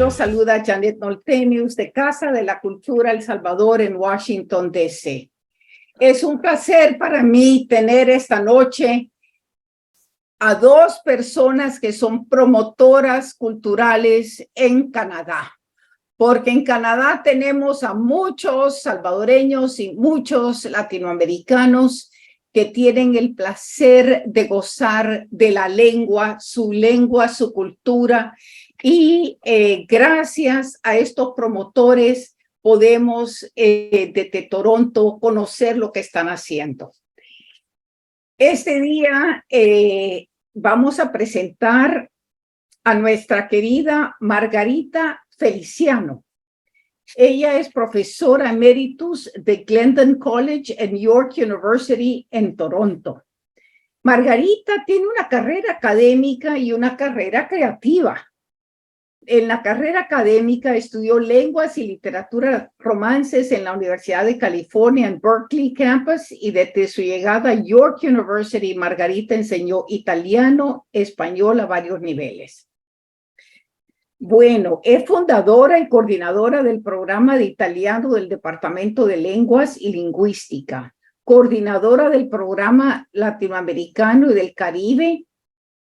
los saluda Janet Noltenius de Casa de la Cultura El Salvador en Washington, D.C. Es un placer para mí tener esta noche a dos personas que son promotoras culturales en Canadá, porque en Canadá tenemos a muchos salvadoreños y muchos latinoamericanos que tienen el placer de gozar de la lengua, su cultura, y gracias a estos promotores podemos desde Toronto conocer lo que están haciendo. Este día vamos a presentar a nuestra querida Margarita Feliciano. Ella es profesora emeritus de Glendon College en York University en Toronto. Margarita tiene una carrera académica y una carrera creativa. En la carrera académica estudió lenguas y literatura romances en la Universidad de California en Berkeley Campus, y desde su llegada a York University, Margarita enseñó italiano, español a varios niveles. Bueno, es fundadora y coordinadora del programa de italiano del Departamento de Lenguas y Lingüística, coordinadora del programa latinoamericano y del Caribe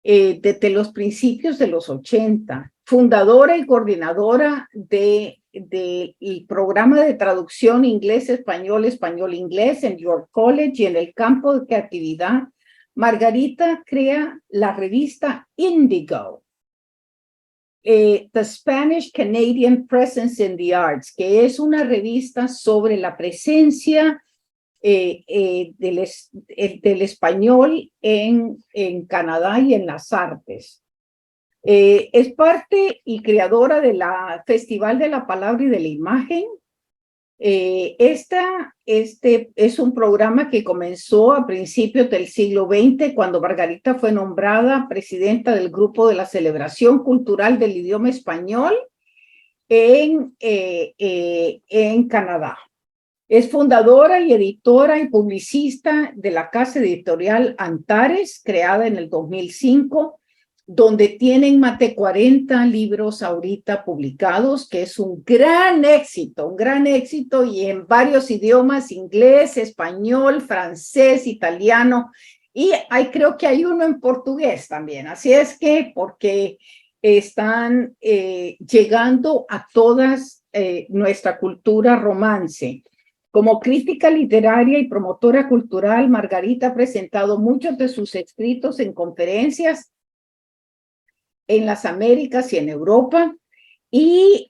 desde los principios de los 80, fundadora y coordinadora del programa de traducción inglés-español, español-inglés en York College, y en el campo de creatividad, Margarita crea la revista Indigo, The Spanish Canadian Presence in the Arts, que es una revista sobre la presencia del español en Canadá y en las artes. Es parte y creadora de la Festival de la Palabra y de la Imagen. Este es un programa que comenzó a principios del siglo XX, cuando Margarita fue nombrada presidenta del Grupo de la Celebración Cultural del Idioma Español en Canadá. Es fundadora y editora y publicista de la casa editorial Antares, creada en el 2005, donde tienen más de 40 libros ahorita publicados, que es un gran éxito, y en varios idiomas: inglés, español, francés, italiano, y creo que hay uno en portugués también. Así es que, porque están llegando a todas nuestra cultura romance. Como crítica literaria y promotora cultural, Margarita ha presentado muchos de sus escritos en conferencias en las Américas y en Europa, y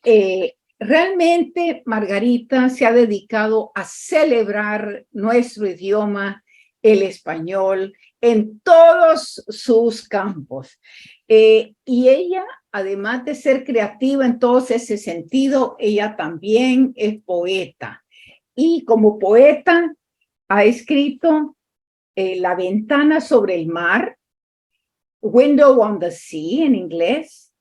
realmente Margarita se ha dedicado a celebrar nuestro idioma, el español, en todos sus campos. Y ella, además de ser creativa en todo ese sentido, ella también es poeta. Y como poeta ha escrito La ventana sobre el mar, Window on the Sea en inglés,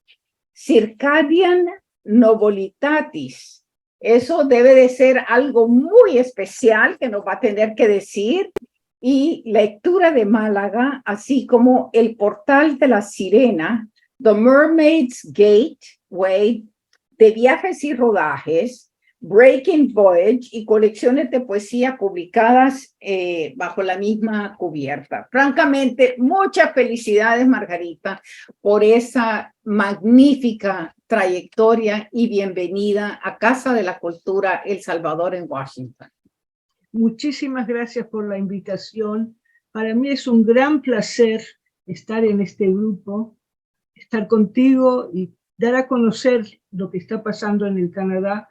Circadian Novolitatis. Eso debe de ser algo muy especial que nos va a tener que decir. Y Lectura de Málaga, así como El portal de la sirena, The Mermaid's Gateway, de viajes y rodajes, Breaking Voyage, y colecciones de poesía publicadas bajo la misma cubierta. Francamente, muchas felicidades, Margarita, por esa magnífica trayectoria, y bienvenida a Casa de la Cultura El Salvador en Washington. Muchísimas gracias por la invitación. Para mí es un gran placer estar en este grupo, estar contigo y dar a conocer lo que está pasando en el Canadá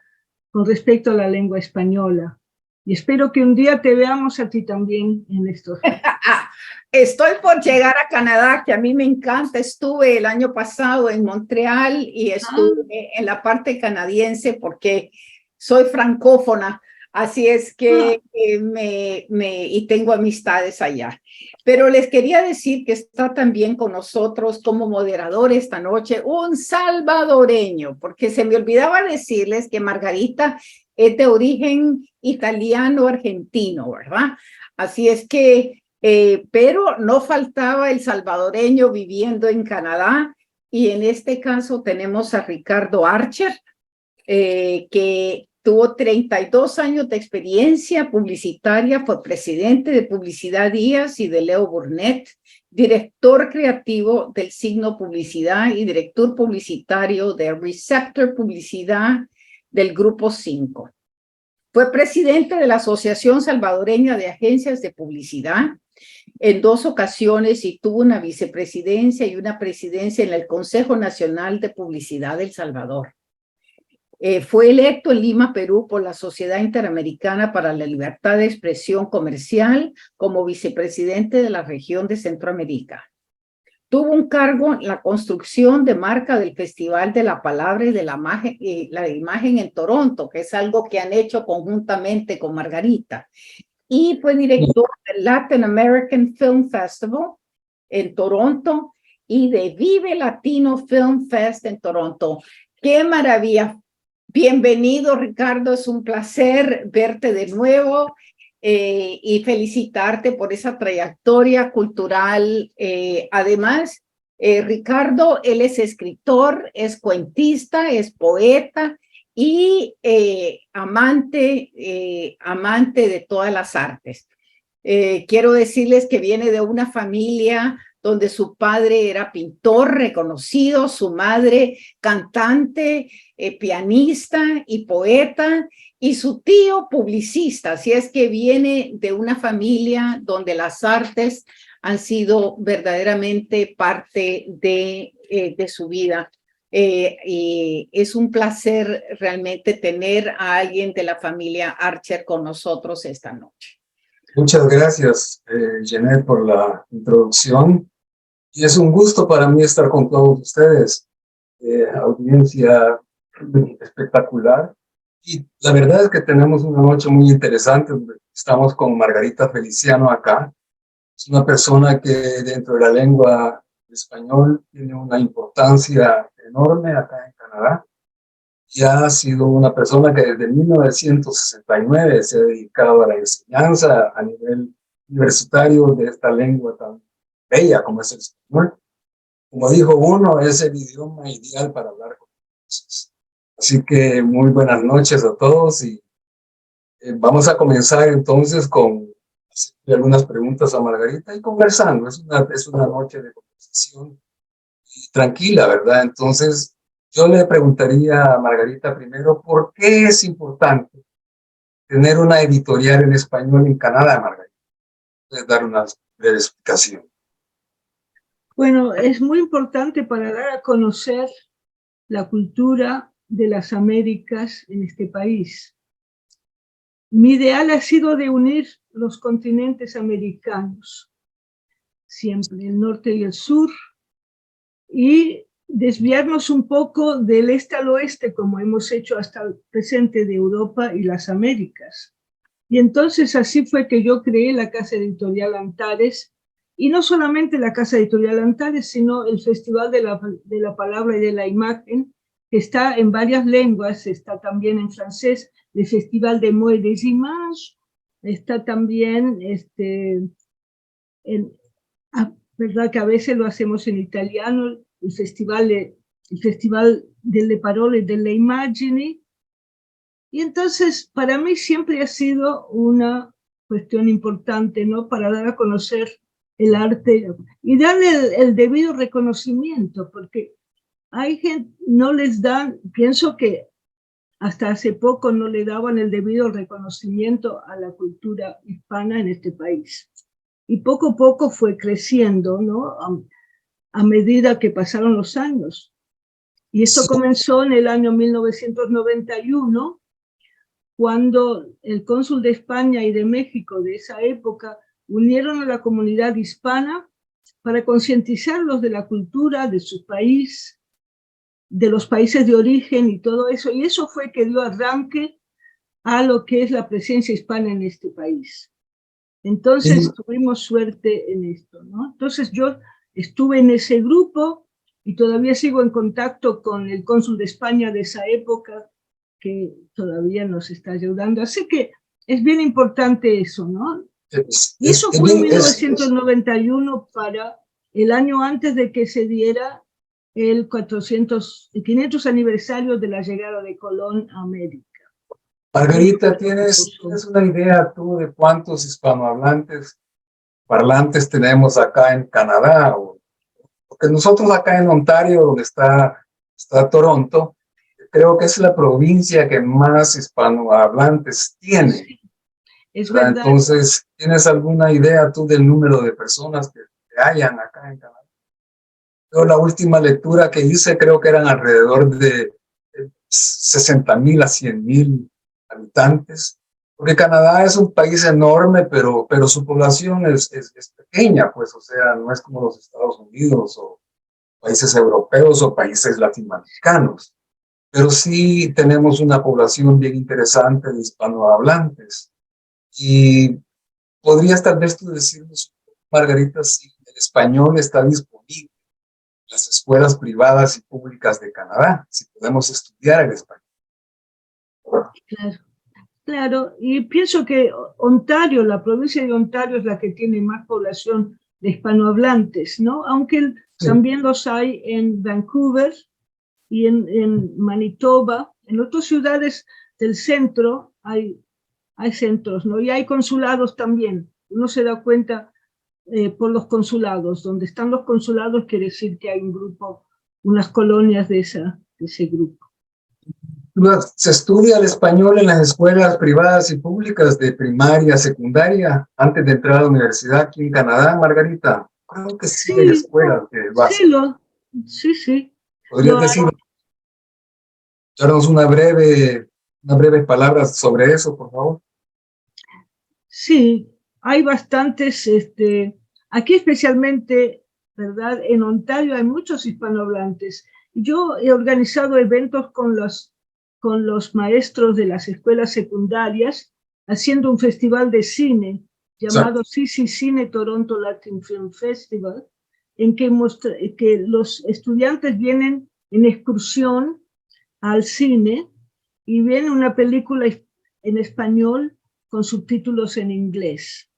con respecto a la lengua española. Y espero que un día te veamos a ti también en estos. Estoy por llegar a Canadá, que a mí me encanta. Estuve el año pasado en Montreal y estuve en la parte canadiense porque soy francófona. Así es que y tengo amistades allá. Pero les quería decir que está también con nosotros como moderador esta noche un salvadoreño, porque se me olvidaba decirles que Margarita es de origen italiano-argentino, ¿verdad? Así es que, pero no faltaba el salvadoreño viviendo en Canadá, y en este caso tenemos a Ricardo Archer, que tuvo 32 años de experiencia publicitaria, fue presidente de Publicidad Díaz y de Leo Burnett, director creativo del Signo Publicidad y director publicitario de Receptor Publicidad del Grupo 5. Fue presidente de la Asociación Salvadoreña de Agencias de Publicidad en 2 ocasiones y tuvo una vicepresidencia y una presidencia en el Consejo Nacional de Publicidad de El Salvador. Fue electo en Lima, Perú, por la Sociedad Interamericana para la Libertad de Expresión Comercial como vicepresidente de la región de Centroamérica. Tuvo un cargo en la construcción de marca del Festival de la Palabra y de la Imagen en Toronto, que es algo que han hecho conjuntamente con Margarita. Y fue director del Latin American Film Festival en Toronto y de Vive Latino Film Fest en Toronto. ¡Qué maravilla! Bienvenido, Ricardo. Es un placer verte de nuevo y felicitarte por esa trayectoria cultural. Además, Ricardo, él es escritor, es cuentista, es poeta y amante de todas las artes. Quiero decirles que viene de una familia donde su padre era pintor reconocido, su madre cantante, pianista y poeta, y su tío publicista. Así es que viene de una familia donde las artes han sido verdaderamente parte de su vida. Y es un placer realmente tener a alguien de la familia Archer con nosotros esta noche. Muchas gracias, Jeanette, por la introducción. Y es un gusto para mí estar con todos ustedes. Audiencia espectacular. Y la verdad es que tenemos una noche muy interesante. Estamos con Margarita Feliciano acá. Es una persona que dentro de la lengua español tiene una importancia enorme acá en Canadá. Y ha sido una persona que desde 1969 se ha dedicado a la enseñanza a nivel universitario de esta lengua tan bella como es el español. Como dijo uno, es el idioma ideal para hablar con nosotros. Así que muy buenas noches a todos y vamos a comenzar entonces con algunas preguntas a Margarita y conversando. Es una noche de conversación tranquila, ¿verdad? Entonces yo le preguntaría a Margarita primero, ¿por qué es importante tener una editorial en español en Canadá, Margarita? ¿Puedes dar una breve explicación? Bueno, es muy importante para dar a conocer la cultura de las Américas en este país. Mi ideal ha sido de unir los continentes americanos, siempre el norte y el sur, y desviarnos un poco del este al oeste, como hemos hecho hasta el presente de Europa y las Américas. Y entonces así fue que yo creé la Casa Editorial Antares, y no solamente la Casa Editorial Antares, sino el Festival de la Palabra y de la Imagen, que está en varias lenguas, está también en francés, el Festival de Mots et des Images, está también, verdad que a veces lo hacemos en italiano, el Festival delle Parole e delle Immagini. Y entonces, para mí siempre ha sido una cuestión importante, ¿no? Para dar a conocer el arte y darle el debido reconocimiento, porque hay gente, no les dan, pienso que hasta hace poco no le daban el debido reconocimiento a la cultura hispana en este país. Y poco a poco fue creciendo, ¿no? A medida que pasaron los años. Y esto comenzó en el año 1991, cuando el cónsul de España y de México de esa época unieron a la comunidad hispana para concientizarlos de la cultura de su país, de los países de origen y todo eso. Y eso fue que dio arranque a lo que es la presencia hispana en este país. Entonces tuvimos suerte en esto, ¿no? Entonces yo estuve en ese grupo y todavía sigo en contacto con el cónsul de España de esa época, que todavía nos está ayudando. Así que es bien importante eso, ¿no? Y eso fue en 1991, para el año antes de que se diera el 500 aniversario de la llegada de Colón a América. Margarita, ¿tienes una idea tú de cuántos hispanohablantes parlantes tenemos acá en Canadá? Porque nosotros acá en Ontario, donde está Toronto, creo que es la provincia que más hispanohablantes tiene. Sí, es verdad. Entonces, ¿tienes alguna idea tú del número de personas que hayan acá en Canadá? Yo la última lectura que hice creo que eran alrededor de 60,000 a 100,000 habitantes, porque Canadá es un país enorme, pero su población es pequeña, pues, o sea, no es como los Estados Unidos o países europeos o países latinoamericanos, pero sí tenemos una población bien interesante de hispanohablantes. Y podrías tal vez tú decirnos, Margarita, si el español está disponible en las escuelas privadas y públicas de Canadá, si podemos estudiar el español. Claro, claro, y pienso que Ontario, la provincia de Ontario es la que tiene más población de hispanohablantes, ¿no? Aunque Sí. también los hay en Vancouver y en Manitoba, en otras ciudades del centro hay centros, ¿no? Y hay consulados también. Uno se da cuenta por los consulados. Donde están los consulados quiere decir que hay un grupo, unas colonias de ese grupo. ¿Se estudia el español en las escuelas privadas y públicas de primaria, secundaria, antes de entrar a la universidad aquí en Canadá, Margarita? Creo que sí, hay escuelas de base. Sí. ¿Podrías darnos una breve palabra sobre eso, por favor? Sí, hay bastantes, aquí especialmente, ¿verdad? En Ontario hay muchos hispanohablantes. Yo he organizado eventos con los maestros de las escuelas secundarias, haciendo un festival de cine llamado CC Cine Toronto Latin Film Festival, en que los estudiantes vienen en excursión al cine y ven una película en español con subtítulos en inglés.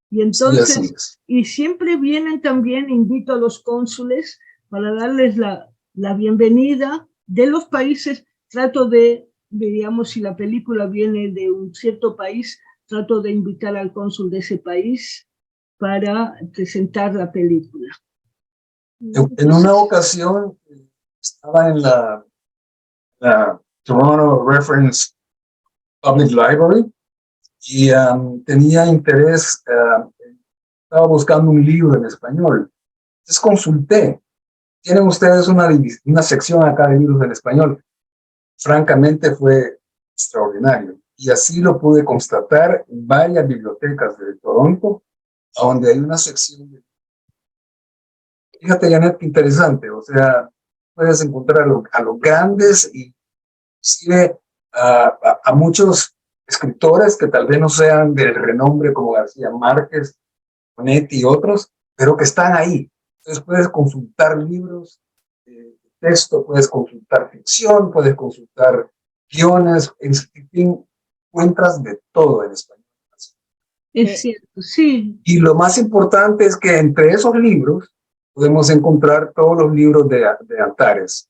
Y entonces, y siempre vienen también, invito a los cónsules para darles la bienvenida de los países. Trato de, digamos, si la película viene de un cierto país, trato de invitar al cónsul de ese país para presentar la película. En una ocasión estaba en la Toronto Reference Public Library y tenía interés, estaba buscando un libro en español. Entonces consulté. Tienen ustedes una sección acá de libros en español. Francamente fue extraordinario. Y así lo pude constatar en varias bibliotecas de Toronto, donde hay una sección de... Fíjate, Janet, qué interesante. O sea, puedes encontrar a los grandes y inclusive a muchos escritores que tal vez no sean del renombre como García Márquez, Bonetti y otros, pero que están ahí. Entonces puedes consultar libros de texto, puedes consultar ficción, puedes consultar guiones, en fin, encuentras de todo en español. Es cierto, sí. Y lo más importante es que entre esos libros podemos encontrar todos los libros de Antares.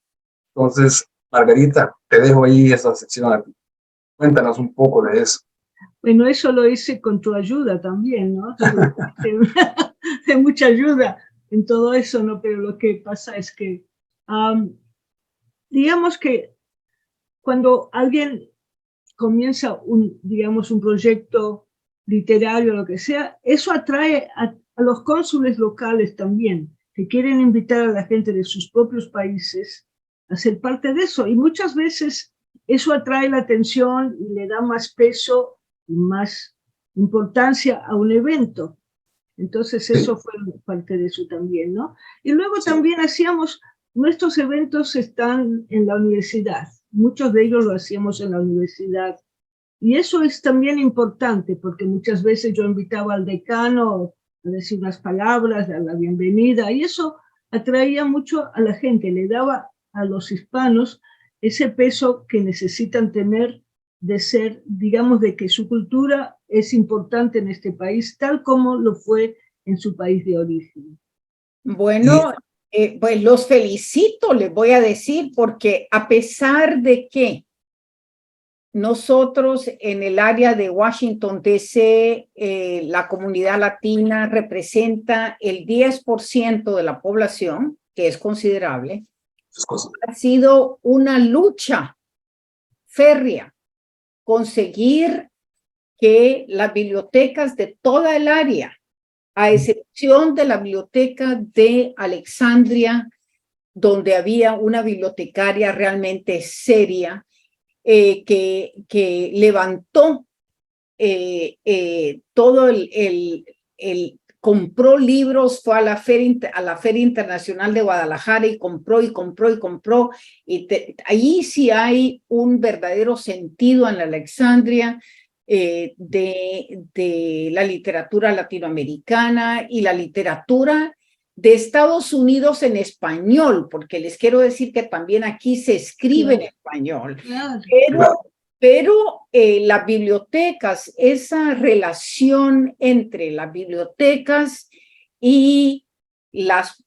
Entonces, Margarita, te dejo ahí esa sección a ti. Cuéntanos un poco de eso. Bueno, eso lo hice con tu ayuda también, ¿no? De mucha ayuda en todo eso, ¿no? Pero lo que pasa es que, digamos que cuando alguien comienza digamos, un proyecto literario, lo que sea, eso atrae a los cónsules locales también, que quieren invitar a la gente de sus propios países a ser parte de eso. Y muchas veces eso atrae la atención y le da más peso y más importancia a un evento. Entonces eso fue parte de eso también, ¿no? Y luego también nuestros eventos están en la universidad. Muchos de ellos lo hacíamos en la universidad. Y eso es también importante, porque muchas veces yo invitaba al decano a decir unas palabras, a la bienvenida, y eso atraía mucho a la gente, le daba a los hispanos ese peso que necesitan tener de ser, digamos, de que su cultura es importante en este país, tal como lo fue en su país de origen. Bueno, Pues los felicito, les voy a decir, porque a pesar de que nosotros en el área de Washington, D.C., la comunidad latina representa el 10% de la población, que es considerable, ha sido una lucha férrea conseguir que las bibliotecas de toda el área, a excepción de la biblioteca de Alexandria, donde había una bibliotecaria realmente seria, que levantó todo compró libros, fue a la Feria Internacional de Guadalajara y compró y compró y compró. Ahí sí hay un verdadero sentido en la Alexandria de la literatura latinoamericana y la literatura de Estados Unidos en español, porque les quiero decir que también aquí se escribe en español. Pero las bibliotecas, esa relación entre las bibliotecas y los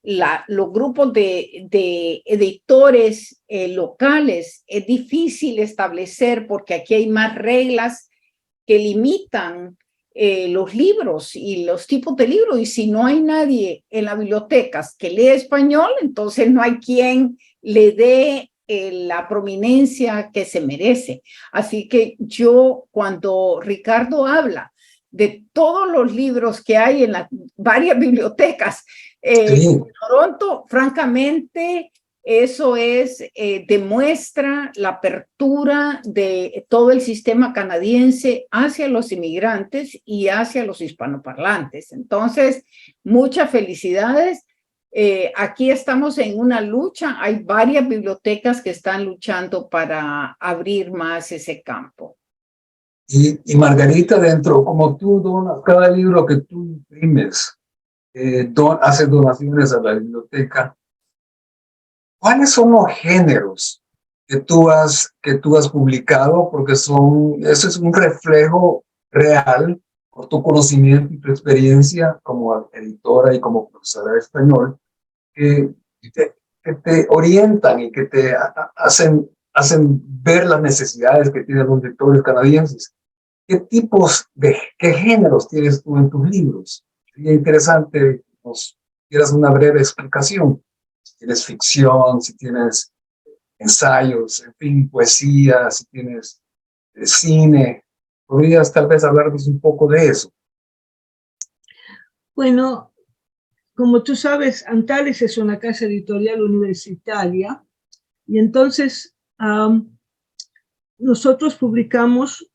grupos de editores locales es difícil establecer porque aquí hay más reglas que limitan los libros y los tipos de libros, y si no hay nadie en las bibliotecas que lee español, entonces no hay quien le dé la prominencia que se merece. Así que yo, cuando Ricardo habla de todos los libros que hay en las varias bibliotecas en Toronto, francamente, eso demuestra la apertura de todo el sistema canadiense hacia los inmigrantes y hacia los hispanoparlantes. Entonces, muchas felicidades. Aquí estamos en una lucha. Hay varias bibliotecas que están luchando para abrir más ese campo. Y Margarita, dentro, como tú donas cada libro que tú imprimes, haces donaciones a la biblioteca, ¿cuáles son los géneros que tú has publicado? Porque eso es un reflejo real por tu conocimiento y tu experiencia como editora y como profesora de español, que te orientan y que te hacen ver las necesidades que tienen los lectores canadienses. ¿Qué géneros tienes tú en tus libros? Sería interesante que nos dieras una breve explicación. Si tienes ficción, si tienes ensayos, en fin, poesía, si tienes cine. ¿Podrías tal vez hablarnos un poco de eso? Bueno, como tú sabes, Antares es una casa editorial universitaria y entonces nosotros publicamos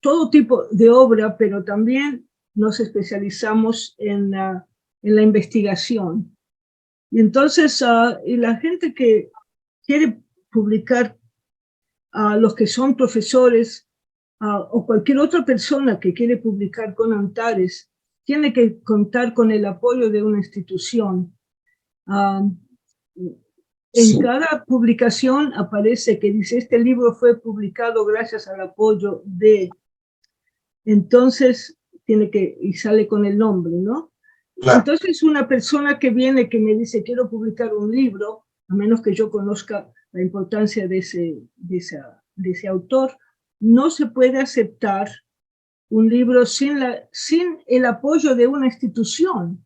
todo tipo de obra, pero también nos especializamos en la investigación. Y entonces y la gente que quiere publicar, los que son profesores o cualquier otra persona que quiere publicar con Antares, tiene que contar con el apoyo de una institución. En cada publicación aparece que dice, este libro fue publicado gracias al apoyo de... Entonces, y sale con el nombre, ¿no? Claro. Entonces, una persona que viene que me dice, quiero publicar un libro, a menos que yo conozca la importancia de ese autor, no se puede aceptar un libro sin el apoyo de una institución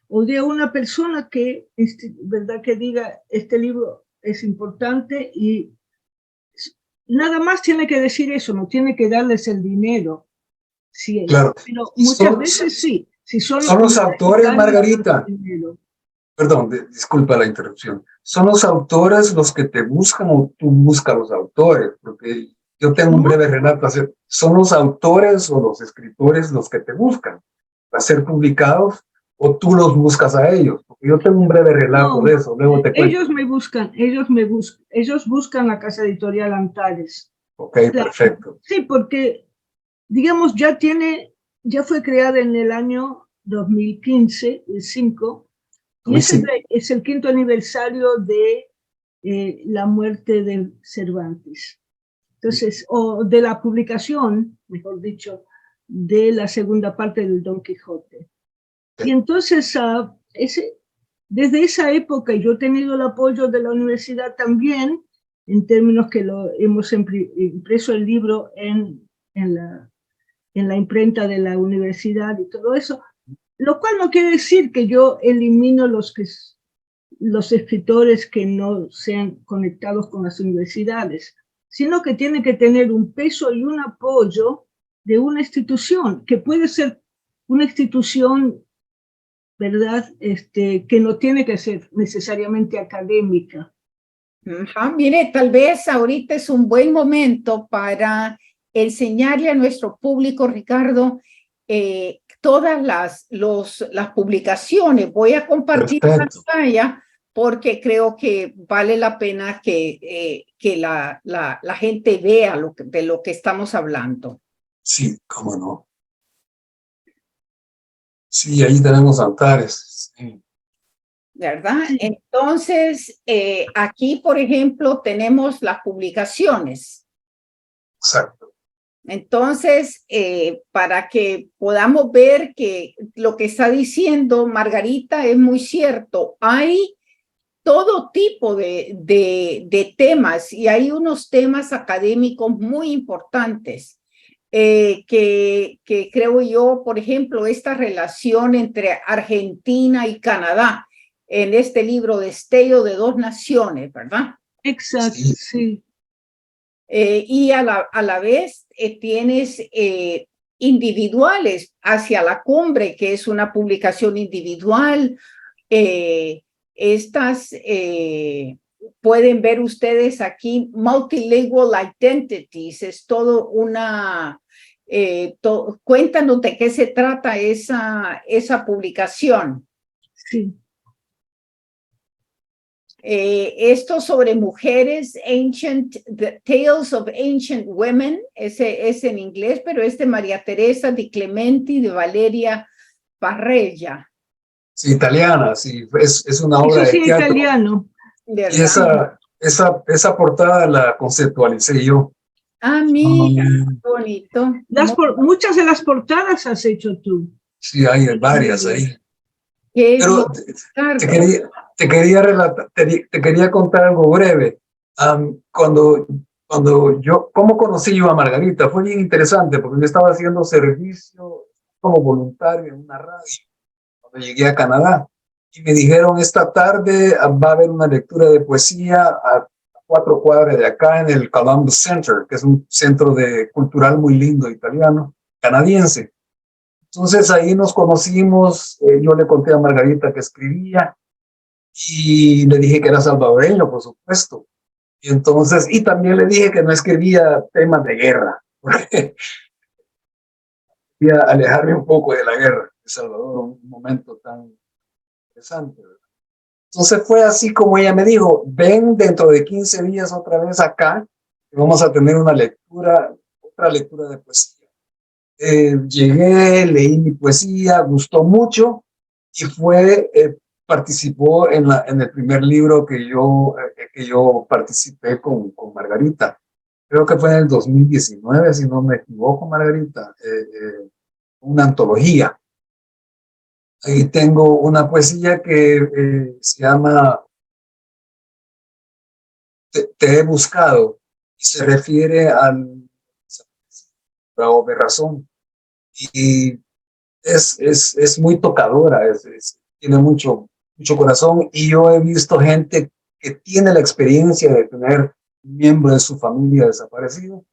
o de una persona que, ¿verdad?, que diga, este libro es importante, y nada más tiene que decir eso, no tiene que darles el dinero. Sí, claro. Pero muchas veces sí. Si son los autores, Margarita. Perdón, disculpa la interrupción. ¿Son los autores los que te buscan o tú buscas a los autores? Porque yo tengo un breve relato. ¿Son los autores o los escritores los que te buscan para ser publicados o tú los buscas a ellos? Porque yo tengo un breve relato de eso. Luego te cuento. Ellos buscan la casa editorial Antares. Ok, perfecto. Sí, porque digamos, ya fue creada en el año 2015, el 5, y es el 5º aniversario de la muerte de Cervantes. Entonces, o de la publicación, mejor dicho, de la segunda parte del Don Quijote. Y entonces, desde esa época yo he tenido el apoyo de la universidad también, en términos que lo hemos impreso el libro en la imprenta de la universidad y todo eso, lo cual no quiere decir que yo elimino los escritores que no sean conectados con las universidades, sino que tiene que tener un peso y un apoyo de una institución, que puede ser una institución, ¿verdad?, que no tiene que ser necesariamente académica. Ajá, mire, tal vez ahorita es un buen momento para enseñarle a nuestro público, Ricardo, todas las publicaciones. Voy a compartir pantalla porque creo que vale la pena que la gente vea de lo que estamos hablando. Sí, cómo no. Sí, ahí tenemos Antares. Sí. ¿Verdad? Sí. Entonces, aquí, por ejemplo, tenemos las publicaciones. Exacto. Entonces, para que podamos ver que lo que está diciendo Margarita es muy cierto. Hay todo tipo de temas y hay unos temas académicos muy importantes que creo yo, por ejemplo, esta relación entre Argentina y Canadá en este libro Destello de dos naciones, ¿verdad? Exacto, sí. Y a la vez tienes individuales hacia la cumbre, que es una publicación individual. Estas pueden ver ustedes aquí, Multilingual Identities, es todo una... cuéntanos de qué se trata esa publicación. Sí. Esto sobre mujeres, The Tales of Ancient Women, ese es en inglés, pero es de María Teresa Di Clementi, de Valeria Parrella. Sí, italiana, sí, es una obra Eso sí, de teatro. Italiano. Y esa portada la conceptualicé yo. Ah, mira, bonito. Muchas de las portadas has hecho tú. Sí, hay varias ahí. Pero te quería contar algo breve. ¿Cómo conocí yo a Margarita? Fue bien interesante porque yo estaba haciendo servicio como voluntario en una radio cuando llegué a Canadá. Y me dijeron, esta tarde va a haber una lectura de poesía a 4 cuadras de acá en el Columbus Center, que es un centro cultural muy lindo italiano, canadiense. Entonces ahí nos conocimos, yo le conté a Margarita que escribía y le dije que era salvadoreño, por supuesto. Y entonces, y también le dije que no escribía temas de guerra, porque quería alejarme un poco de la guerra de Salvador, un momento tan interesante, ¿verdad? Entonces fue así como ella me dijo, ven dentro de 15 días otra vez acá, y vamos a tener otra lectura de poesía. Llegué, leí mi poesía, gustó mucho y participó en el primer libro que yo participé con Margarita. Creo que fue en el 2019, si no me equivoco, Margarita, una antología. Ahí tengo una poesía que se llama Te he buscado y se refiere al bravo de razón. Y es muy tocadora, tiene mucho corazón, y yo he visto gente que tiene la experiencia de tener un miembro de su familia desaparecido,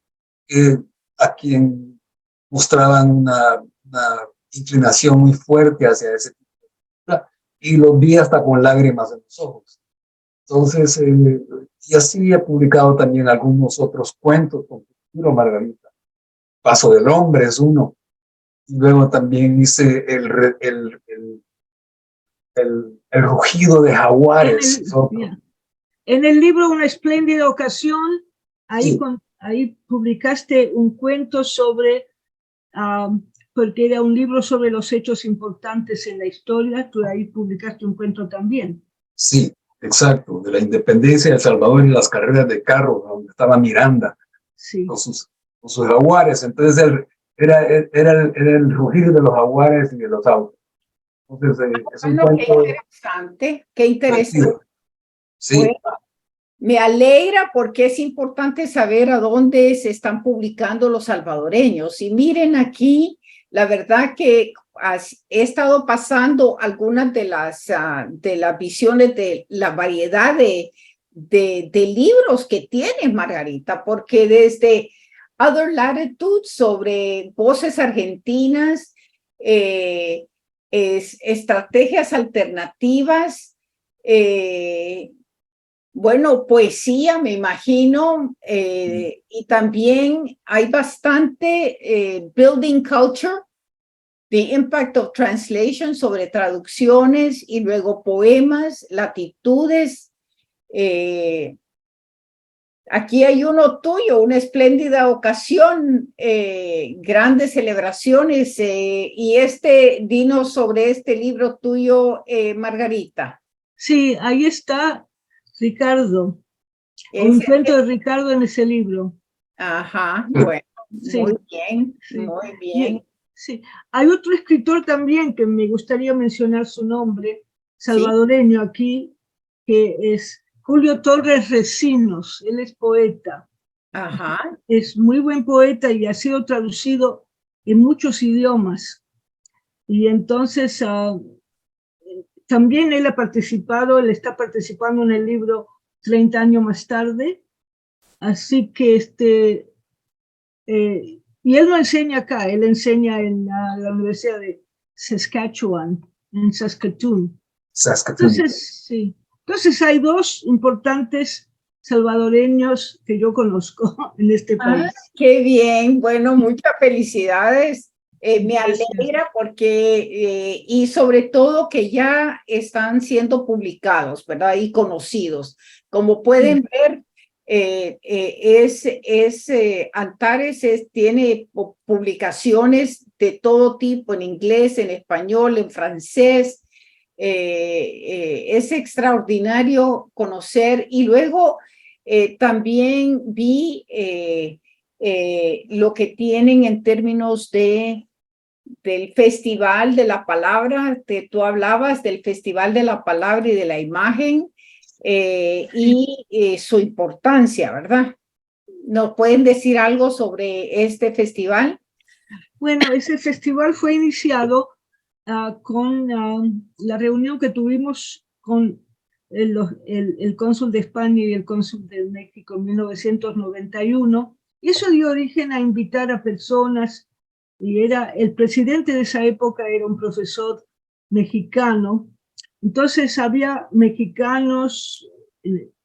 a quien mostraban una inclinación muy fuerte hacia ese tipo de cultura, y los vi hasta con lágrimas en los ojos. Entonces, y así he publicado también algunos otros cuentos con cultura, Margarita. Paso del Hombre es uno. Y luego también hice el rugido de jaguares. En el libro Una espléndida ocasión, ahí, sí. Ahí publicaste un cuento sobre, porque era un libro sobre los hechos importantes en la historia, tú ahí publicaste un cuento también. Sí, exacto, de la independencia de El Salvador y las carreras de carro, donde estaba Miranda, sí, con sus jaguares. Entonces era el rugir de los jaguares y de los autos. Entonces, es un Bueno, qué cuento interesante, qué interesante. divertido. Sí, Bueno, me alegra porque es importante saber a dónde se están publicando los salvadoreños. Y miren aquí, la verdad que he estado pasando algunas de las visiones de la variedad de libros que tiene Margarita, porque desde Other Latitudes sobre voces argentinas, estrategias alternativas, bueno, poesía, me imagino, y también hay bastante building culture, the impact of translation sobre traducciones y luego poemas, latitudes. Aquí hay uno tuyo, una espléndida ocasión, grandes celebraciones, y dinos sobre este libro tuyo, Margarita. Sí, ahí está Ricardo. Un cuento de Ricardo en ese libro. Ajá, bueno, Sí, muy bien, sí. muy bien. Sí, hay otro escritor también que me gustaría mencionar su nombre, Sí, salvadoreño aquí, que es Julio Torres Recinos. Él es poeta, ajá, es muy buen poeta y ha sido traducido en muchos idiomas. Y entonces también él ha participado, él está participando en el libro 30 años más tarde. Así que y él no enseña acá, él enseña en la Universidad de Saskatchewan, en Saskatoon. Saskatoon. Entonces, sí. Entonces hay dos importantes salvadoreños que yo conozco en este país. qué bien, bueno, muchas felicidades. Me Gracias. alegra porque, y sobre todo que ya están siendo publicados, ¿verdad? Y conocidos. Como pueden ver, Antares tiene publicaciones de todo tipo, en inglés, en español, en francés. Es extraordinario conocer y luego también vi lo que tienen en términos del Festival de la Palabra, tú hablabas del Festival de la Palabra y de la Imagen, y su importancia, ¿verdad? ¿Nos pueden decir algo sobre este festival? Bueno, ese festival fue iniciado con la reunión que tuvimos con el cónsul de España y el cónsul de México en 1991. Y eso dio origen a invitar a personas, y el presidente de esa época era un profesor mexicano. Entonces había mexicanos,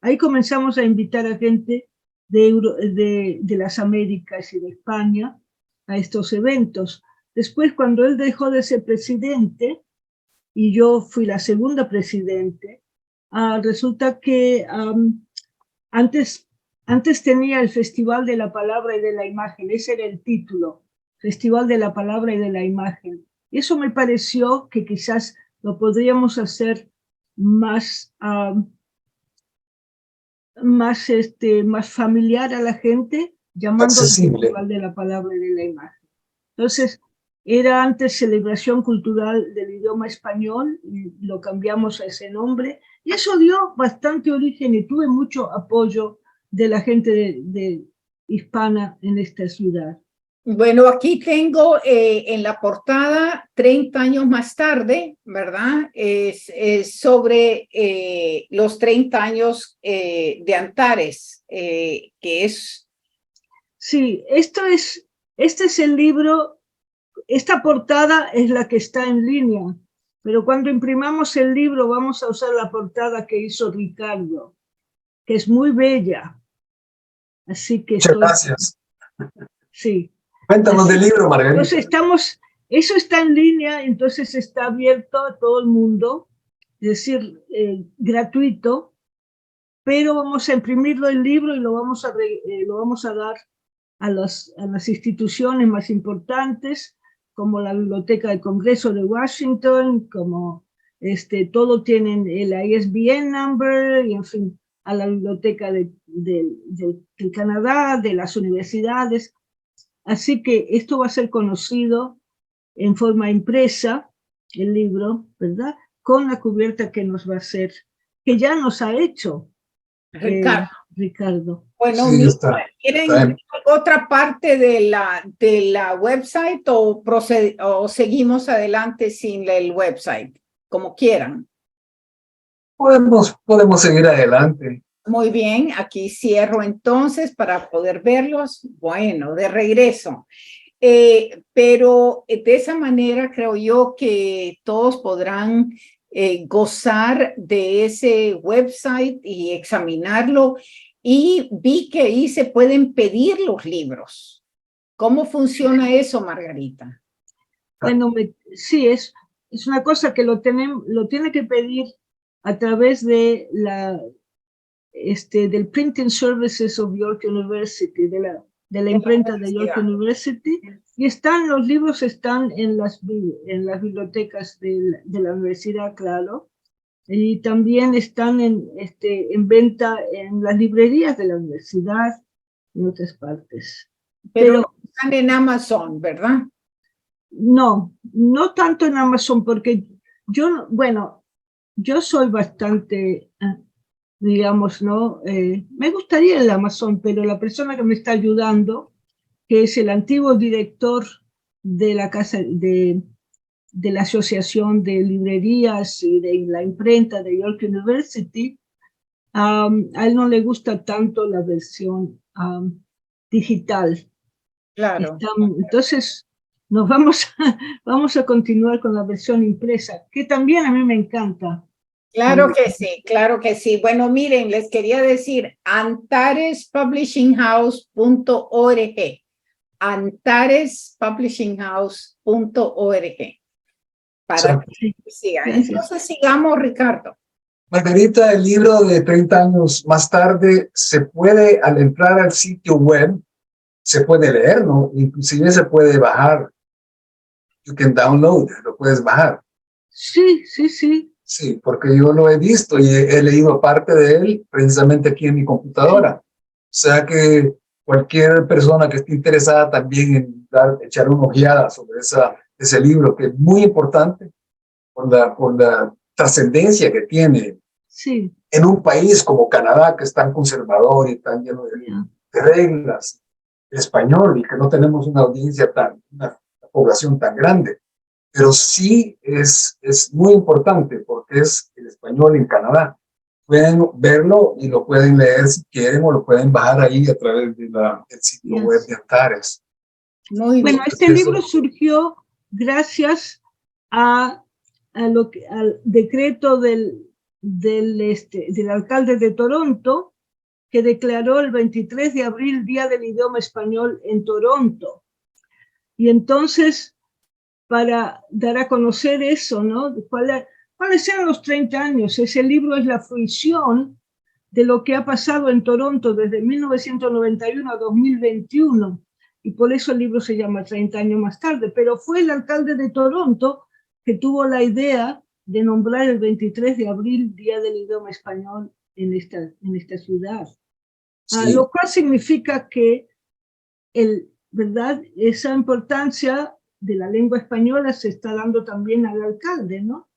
ahí comenzamos a invitar a gente de las Américas y de España a estos eventos. Después, cuando él dejó de ser presidente y yo fui la segunda presidente, resulta que antes tenía el Festival de la Palabra y de la Imagen, ese era el título, Festival de la Palabra y de la Imagen. Y eso me pareció que quizás lo podríamos hacer más, más familiar a la gente, llamándolo Festival de la Palabra y de la Imagen. Entonces, era antes Celebración Cultural del Idioma Español, y lo cambiamos a ese nombre, y eso dio bastante origen y tuve mucho apoyo de la gente hispana en esta ciudad. Bueno, aquí tengo en la portada 30 años más tarde, ¿verdad? Es sobre los 30 años de Antares, que es... Sí, este es el libro, esta portada es la que está en línea, pero cuando imprimamos el libro vamos a usar la portada que hizo Ricardo, que es muy bella. Así que muchas gracias. Sí. Cuéntanos del libro, Margarita. Entonces eso está en línea, entonces está abierto a todo el mundo, es decir, gratuito, pero vamos a imprimirlo el libro y lo vamos a dar a las instituciones más importantes, como la Biblioteca del Congreso de Washington, como todo tienen el ISBN number, y en fin, a la Biblioteca del Canadá, de las universidades. Así que esto va a ser conocido en forma impresa, el libro, ¿verdad? Con la cubierta que nos va a hacer, que ya nos ha hecho Ricardo. Ricardo. Bueno, Sí, está ¿quieren otra parte de la website o seguimos adelante sin el website? Como quieran. Podemos seguir adelante. Muy bien, aquí cierro entonces para poder verlos. Bueno, de regreso. Pero de esa manera creo yo que todos podrán gozar de ese website y examinarlo. Y vi que ahí se pueden pedir los libros. ¿Cómo funciona eso, Margarita? Bueno, sí, es una cosa que lo tiene que pedir a través de del Printing Services of York University, de la imprenta de York University, y los libros están en las bibliotecas de la universidad, claro, y también están en venta en las librerías de la universidad, en otras partes. Pero no están en Amazon, ¿verdad? No tanto en Amazon, porque yo soy bastante, digamos, ¿no? Me gustaría el Amazon, pero la persona que me está ayudando, que es el antiguo director de la casa de la Asociación de Librerías y de la imprenta de York University, a él no le gusta tanto la versión digital. Claro. Entonces, vamos a continuar con la versión impresa, que también a mí me encanta. Claro que sí, claro que sí. Bueno, miren, les quería decir antarespublishinghouse.org, antarespublishinghouse.org. Para que sigan. Entonces sigamos, Ricardo. Margarita, el libro de 30 años más tarde se puede, al entrar al sitio web, se puede leer, ¿no? Inclusive se puede bajar. You can download, lo puedes bajar. Sí, sí, sí. Sí, porque yo lo he visto y he leído parte de él precisamente aquí en mi computadora. O sea que cualquier persona que esté interesada también en echar una ojeada sobre ese libro, que es muy importante por la trascendencia que tiene en un país como Canadá, que es tan conservador y tan lleno de reglas, el español, y que no tenemos una audiencia una población tan grande. Pero sí es muy importante porque es el español en Canadá. Pueden verlo y lo pueden leer si quieren o lo pueden bajar ahí a través del sitio web de Antares. Muy bien. Bueno, este libro surgió gracias al decreto del alcalde de Toronto, que declaró el 23 de abril Día del Idioma Español en Toronto. Y entonces, para dar a conocer eso, ¿no? ¿Cuáles eran los 30 años? Ese libro es la fruición de lo que ha pasado en Toronto desde 1991 a 2021, y por eso el libro se llama 30 años más tarde, pero fue el alcalde de Toronto que tuvo la idea de nombrar el 23 de abril Día del Idioma Español en esta ciudad. Sí. Lo cual significa que ¿verdad? Esa importancia de la lengua española se está dando también al alcalde, ¿no?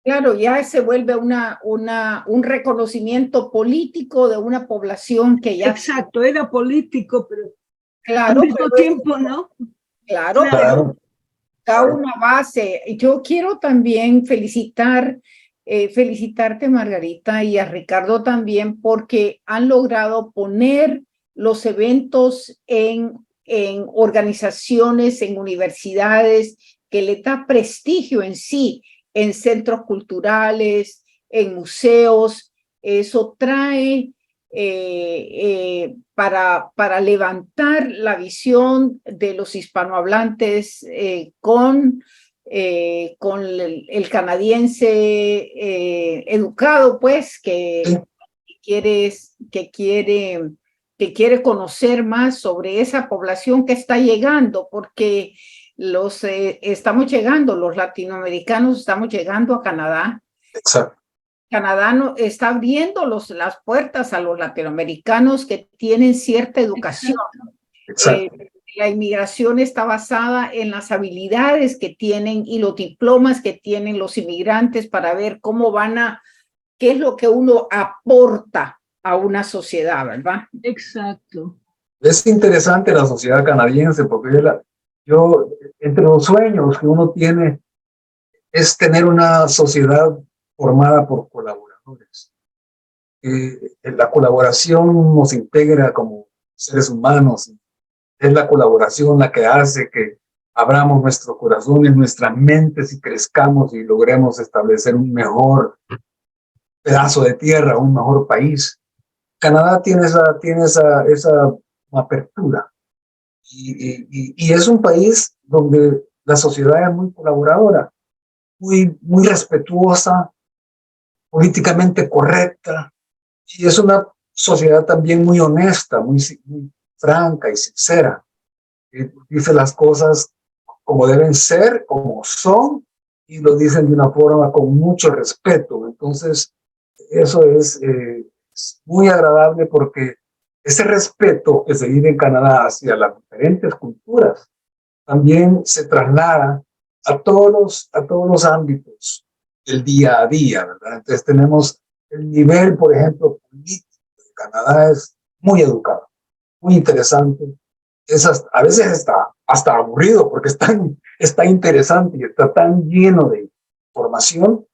Claro, ya se vuelve un reconocimiento político de una población que ya... Exacto, era político, pero claro, al mismo tiempo, ¿no? Claro, pero da una base. Yo quiero también felicitarte, Margarita, y a Ricardo también, porque han logrado poner los eventos en organizaciones, en universidades, que le da prestigio en sí, en centros culturales, en museos. Eso trae para levantar la visión de los hispanohablantes con el canadiense educado, pues, que quiere conocer más sobre esa población que está llegando, porque estamos llegando, los latinoamericanos estamos llegando a Canadá. Exacto. Canadá está abriendo las puertas a los latinoamericanos que tienen cierta educación. la inmigración está basada en las habilidades que tienen y los diplomas que tienen los inmigrantes para ver cómo qué es lo que uno aporta a una sociedad, ¿verdad? Exacto. Es interesante la sociedad canadiense porque entre los sueños que uno tiene es tener una sociedad formada por colaboradores. La colaboración nos integra como seres humanos. Es la colaboración la que hace que abramos nuestros corazones, nuestras mentes y crezcamos y logremos establecer un mejor pedazo de tierra, un mejor país. Canadá tiene esa apertura y es un país donde la sociedad es muy colaboradora, muy respetuosa, políticamente correcta, y es una sociedad también muy honesta, muy franca y sincera. Dice las cosas como deben ser, como son, y lo dicen de una forma con mucho respeto. Entonces, eso es muy agradable porque ese respeto que se vive en Canadá hacia las diferentes culturas también se traslada a todos los ámbitos del día a día, ¿verdad? Entonces tenemos el nivel, por ejemplo, político de Canadá es muy educado, muy interesante. A veces hasta aburrido porque está interesante y está tan lleno de información,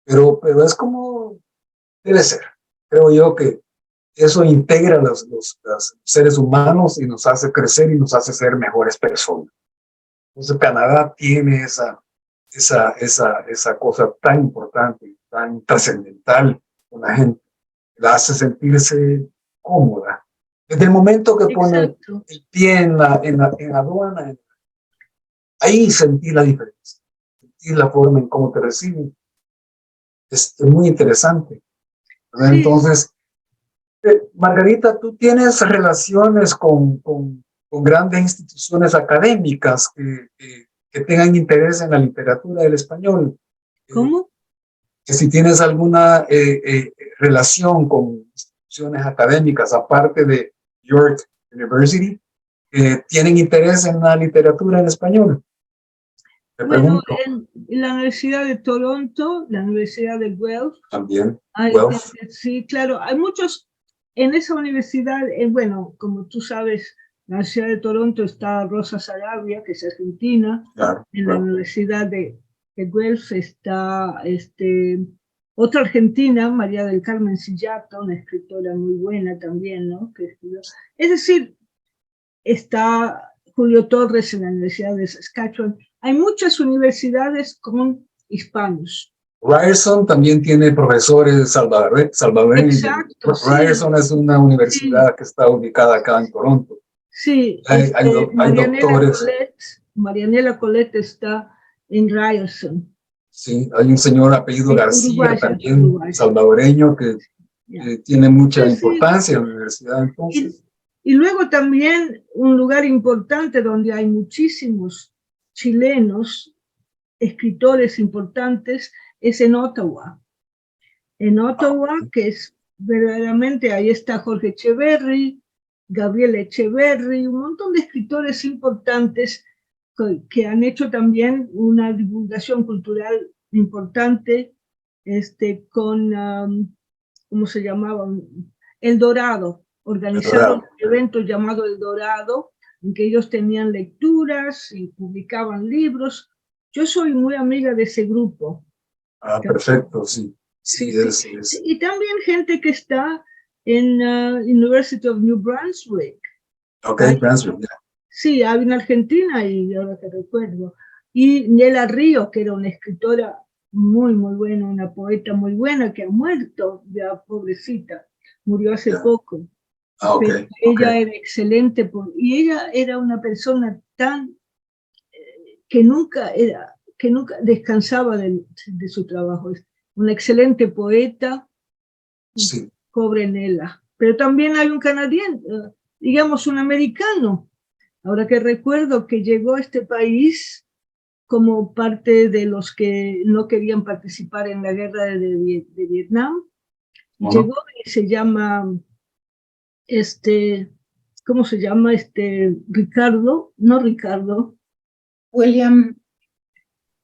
pero es como debe ser. Creo yo que eso integra a los seres humanos y nos hace crecer y nos hace ser mejores personas. Entonces Canadá tiene esa cosa tan importante, tan trascendental con la gente, la hace sentirse cómoda. Desde el momento que pone Exacto. el pie en la aduana, ahí sentí la diferencia, sentí la forma en cómo te reciben. Es muy interesante. Sí. Entonces, Margarita, tú tienes relaciones con grandes instituciones académicas que tengan interés en la literatura del español. ¿Cómo? Que si tienes alguna relación con instituciones académicas, aparte de York University, tienen interés en la literatura en español. Te Bueno, pregunto. en la Universidad de Toronto, la Universidad de Guelph. También. Guelph. Sí, claro, hay muchos. En esa universidad, bueno, como tú sabes, la Universidad de Toronto está Rosa Sarabia, que es argentina. Claro, en claro. La Universidad de Guelph está otra argentina, María del Carmen Sillato, una escritora muy buena también, ¿no? Es decir, está Julio Torres en la Universidad de Saskatchewan. Hay muchas universidades con hispanos. Ryerson también tiene profesores salvadoreños. Exacto. Ryerson es una universidad que está ubicada acá en Toronto. Sí, hay doctores. Marianela Colette está en Ryerson. Sí, hay un señor apellido García, también salvadoreño, que tiene mucha importancia en la universidad. Entonces. Y luego también un lugar importante donde hay muchísimos chilenos, escritores importantes, es en Ottawa. En Ottawa, que es verdaderamente, ahí está Jorge Echeverry, Gabriel Echeverry, un montón de escritores importantes que han hecho también una divulgación cultural importante con, ¿cómo se llamaba? El Dorado. Organizaron un evento llamado El Dorado, en que ellos tenían lecturas y publicaban libros. Yo soy muy amiga de ese grupo. Ah, perfecto, sí. Sí. Y también gente que está en University of New Brunswick. Ok, Brunswick, yeah. Sí, hay una argentina y ahora que recuerdo. Y Nela Ríos, que era una escritora muy, muy buena, una poeta muy buena que ha muerto, ya pobrecita, murió hace poco. Pero ella era excelente y ella era una persona tan que nunca descansaba de su trabajo. Una excelente poeta, sí. Pobre Nela. Pero también hay un canadiense, digamos un americano, ahora que recuerdo, que llegó a este país como parte de los que no querían participar en la guerra de Vietnam. Llegó y se llama, ¿cómo se llama? Ricardo, no Ricardo. William,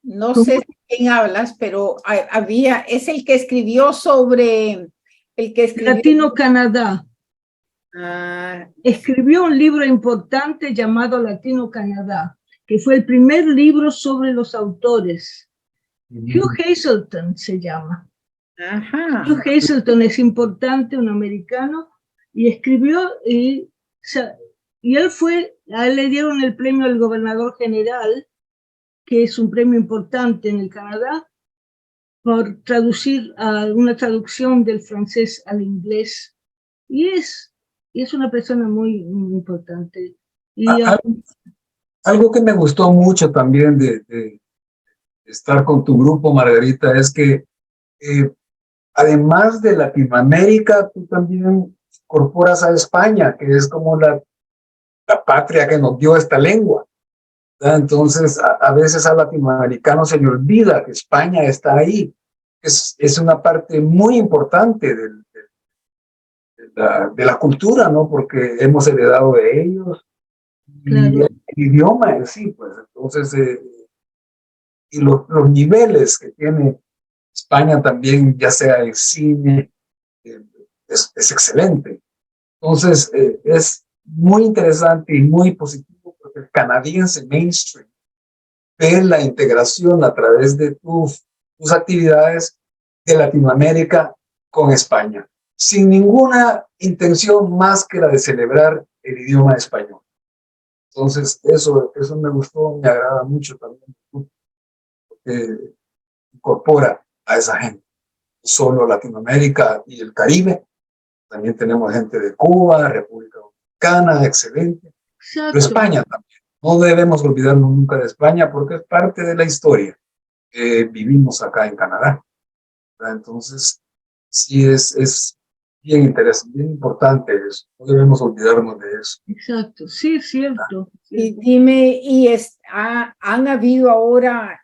no ¿Cómo? sé de quién hablas, pero es el que escribió sobre, el que escribió. Latino Canadá. Ah, Escribió un libro importante llamado Latino Canadá, que fue el primer libro sobre los autores. Hugh Hazelton se llama. ajá. Hugh Hazelton es importante, un americano, y escribió, y a él le dieron el premio al gobernador general, que es un premio importante en el Canadá, por traducir una traducción del francés al inglés. Y es una persona muy, muy importante. Y, Algo que me gustó mucho también de estar con tu grupo, Margarita, es que además de Latinoamérica, tú también incorporas a España, que es como la patria que nos dio esta lengua, ¿verdad? Entonces, a veces al latinoamericano se le olvida que España está ahí. Es una parte muy importante de la cultura, ¿no? Porque hemos heredado de ellos. claro. Y el idioma en sí, pues, entonces, y los niveles que tiene España también, ya sea en cine, eh, es excelente. Entonces, es muy interesante y muy positivo porque el canadiense mainstream ve la integración a través de tus actividades de Latinoamérica con España, sin ninguna intención más que la de celebrar el idioma español. Entonces, eso me gustó, me agrada mucho también, porque incorpora a esa gente, no solo Latinoamérica y el Caribe, también tenemos gente de Cuba, República Dominicana, excelente, pero Exacto. España también. No debemos olvidarnos nunca de España porque es parte de la historia que vivimos acá en Canadá, ¿verdad? Entonces, sí es bien interesante, bien importante eso. No debemos olvidarnos de eso. Exacto, sí, es cierto. Y dime, ¿han habido ahora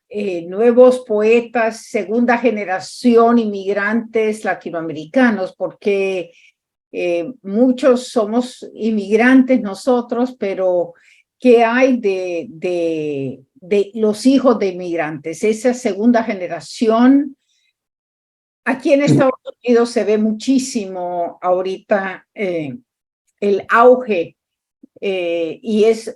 nuevos poetas, segunda generación, inmigrantes latinoamericanos? Porque muchos somos inmigrantes nosotros, pero ¿qué hay de los hijos de inmigrantes? Esa segunda generación. Aquí en Estados Unidos se ve muchísimo ahorita el auge y es